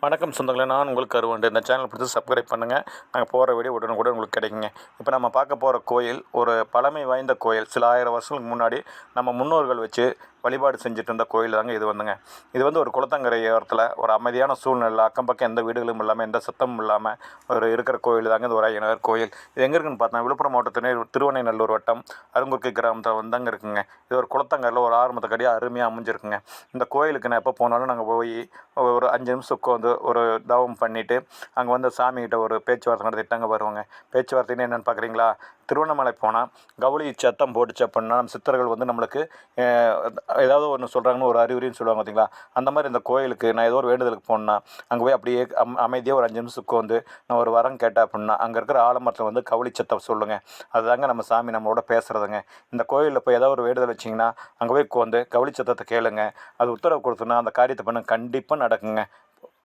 வணக்கம் சொந்தங்களே, நான் உங்களுக்கு அருவண்டு. இந்த சேனல் பிடிச்சி சப்ஸ்கிரைப் பண்ணுங்கள். நாங்கள் போகிற வீடியோ உடனுக்குடன் உங்களுக்கு கிடைக்குங்க. இப்போ நம்ம பார்க்க போகிற கோயில் ஒரு பழமை வாய்ந்த கோயில். சில 1000 வருஷங்களுக்கு முன்னாடி நம்ம முன்னோர்கள் வச்சு வழிபாடு செஞ்சுட்டு இருந்த கோயில் தாங்க இது வந்துங்க. இது வந்து ஒரு குளத்தங்கரை ஓரத்தில் ஒரு அமைதியான சூழ்நிலை, அக்கம் பக்கம் எந்த வீடுகளும் இல்லாமல் எந்த சத்தமும் இல்லாமல் ஒரு இருக்கிற கோயில் தாங்க இது ஒரு ஐயனார் கோயில். இது எங்கே இருக்குன்னு பார்த்தா விழுப்புரம் மாவட்டத்திலே திருவண்ணைநல்லூர் வட்டம் அருங்குறுக்கை கிராமத்தில் வந்தாங்க இருக்குங்க. இது ஒரு குளத்தங்கரையில் ஒரு ஆரம்பத்துக்கடியாக அருமையாக அமைஞ்சிருக்குங்க. இந்த கோயிலுக்கு நான் எப்போ போனாலும் நாங்கள் போய் ஒரு 5 நிமிஷம் உட்காந்து ஒரு தவம் பண்ணிவிட்டு அங்கே வந்து சாமிகிட்ட ஒரு பேச்சுவார்த்தை நடத்திட்டு அங்கே வருவாங்க. பேச்சுவார்த்தைன்னு என்னென்னு பார்க்குறீங்களா? திருவண்ணாமலை போனால் கவுளி சத்தம் போட்டுச்சு அப்படின்னா நம்ம சித்தர்கள் வந்து நம்மளுக்கு ஏதாவது ஒன்று சொல்கிறாங்கன்னு ஒரு அறிகுறின்னு சொல்லுவாங்க பார்த்தீங்களா? அந்த மாதிரி இந்த கோயிலுக்கு நான் ஏதோ ஒரு வேண்டுதலுக்கு போனேன்னா அங்கே போய் அப்படியே அமைதியாக ஒரு 5 நிமிஷம் உட்காந்து நான் ஒரு வரம் கேட்டேன் அப்படின்னா அங்கே இருக்கிற ஆலமரத்தில் வந்து கவுளி சத்தம் சொல்லுங்கள். அதுதாங்க நம்ம சாமி நம்மளோட பேசுகிறதுங்க. இந்த கோயிலில் போய் ஏதாவது ஒரு வேண்டுதல் வச்சிங்கன்னா அங்கே போய் உட்காந்து கவுளி சத்தத்தை கேளுங்க. அது உத்தரவு கொடுத்தோன்னா அந்த காரியத்தை பண்ண கண்டிப்பாக நடக்குங்க.